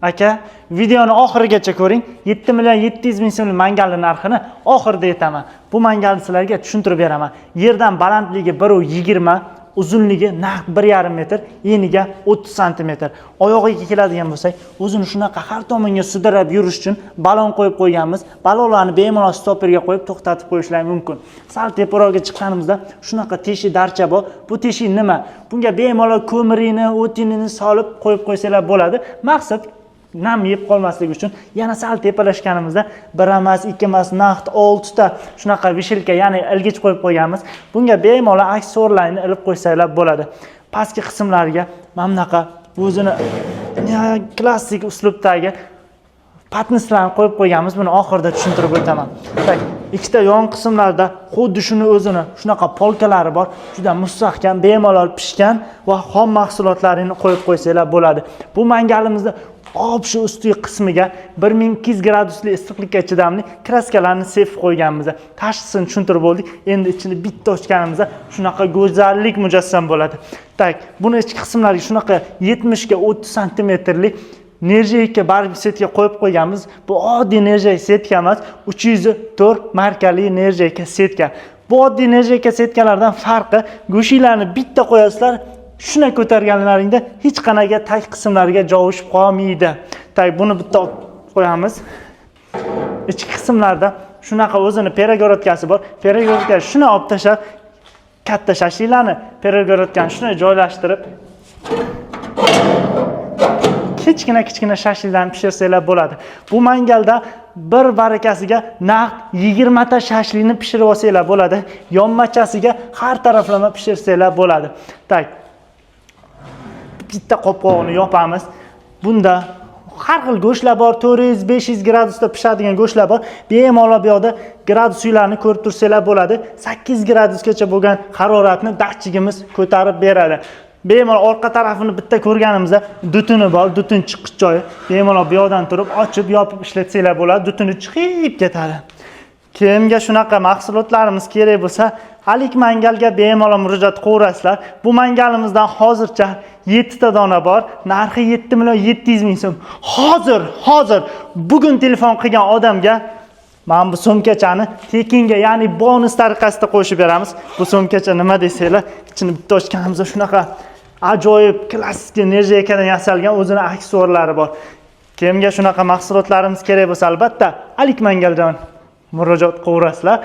Aka, videoni oxirigacha ko'ring. 7 million 700 ming so'mlik mangalning narxini oxirida aytaman. Bu mangalni sizlarga tushuntirib beraman. Yerdan balandligi 1.20, uzunligi naq 1.5 metr, eniga 30 sm. Oyog'iga keladigan bo'lsak, o'zini shunaqa har tomonga sudrab yurish uchun balon qo'yib qo'yganmiz. Balonlarni bemalol stoperga qo'yib to'xtatib qo'yishlar mumkin. Sal teparoqga chiqqanimizda shunaqa teshi darcha bor. Bu teshi nima? Bunga bemalol ko'mirini, o'tinini solib qo'yib qo'ysalar bo'ladi. Maqsad nam yeb qolmasligi uchun yana sal tepalashganimizda 1 emas, 2 emas, naqd 6 ta shunaqa vishelka, ya'ni ilgich qo'yib qo'yganmiz. Bunga bemalol aksessuarlarni ilib qo'ysalar bo'ladi. Pastki qismlariga mana bunaqa o'zini klassik uslubdagi patnislarni qo'yib qo'yganmiz. Buni oxirida tushuntirib o'taman. Ikkita yon qismlarda xuddi shuni o'zini shunaqa polkalari bor. Juda mustahkam, bemalol pishgan va xom mahsulotlarini qo'yib qo'ysalar bo'ladi. Bu mangalimizda shu usti qismiga 1200 gradusli issiqlikka chidamli kraskalarni sepib qo'yganmiz. Tashqisini tushuntirib bo'ldik. Endi ichini bitta ochganimizda shunaqa go'zallik mujassam bo'ladi. Buni ichki qismlariga shunaqa 70 ga 30 santimetrlik nerjeyka barb setga qo'yib qo'yganmiz. Bu oddiy nerjeyka setka emas, 304 markali nerjeyka setka. Bu oddiy nerjeyka setkalardan farqi, go'shinglarni bitta qo'yasizlar, shuna ko'targanlaringda hech qanaqa tag qismlariga jovishib qolmaydi. Buni bitta qo'yamiz. Ichki qismlarda shunaqa o'zini peragorotkasi bor. Peragorotkani shuni olib tashlab, katta shashliklarni peragorotkani shuni joylashtirib kichkina shashliklarni pishirsalar bo'ladi. Bu mangalda bir barakasiga naq 20 ta shashlikni pishirib olsalar bo'ladi. Yonmachasiga har taraflama pishirsalar bo'ladi. Bitta qopqog'ini yopamiz. Bunda har xil go'shtlar bor, 400-500 gradusda pishadigan go'shtlar bor. Bemalol bu yoqda gradus suylarni ko'rib tursalar bo'ladi. 8 gradusgacha bo'lgan haroratni datchigimiz ko'tarib beradi. Bemalol orqa tarafini bitta ko'rganimizda dutuni bor, dutun chiqish joyi. Bemalol bu yoqdan turib, ochib, yopib ishlatsanglar bo'ladi, dutuni chiqib ketadi. Kimga shunaqa mahsulotlarimiz kerak bo'lsa, Alik mangalga bemalol murojaat qilasizlar. Bu mangalimizdan hozircha 7 ta dona bor. Narxi 7 million 700 ming so'm. Hozir bugun telefon qilgan odamga mana bu so'mkachani tekinga, ya'ni bonus tariqasida qo'shib beramiz. Bu so'mkacha nima desanglar, ichini bitta ochganimizda shunaqa ajoyib klassik nerjeykadan yasalgan o'zini aksessuarlari bor. Kimga shunaqa mahsulotlarimiz kerak bo'lsa, albatta Alik mangaldan murojaat qilasizlar.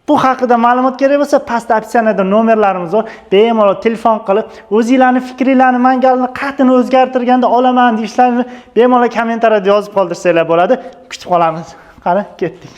Bu haqida ma'lumot kerak bo'lsa, pastda opsiyada nomerlarimiz bor. Bemalol telefon qilib, o'zingizlarning fikringizni, mangalni qatini o'zgartirganda olaman deyishlarini bemalol kommentariyada yozib qoldirsanglar bo'ladi. Kutib qolamiz. Qani, ketdik.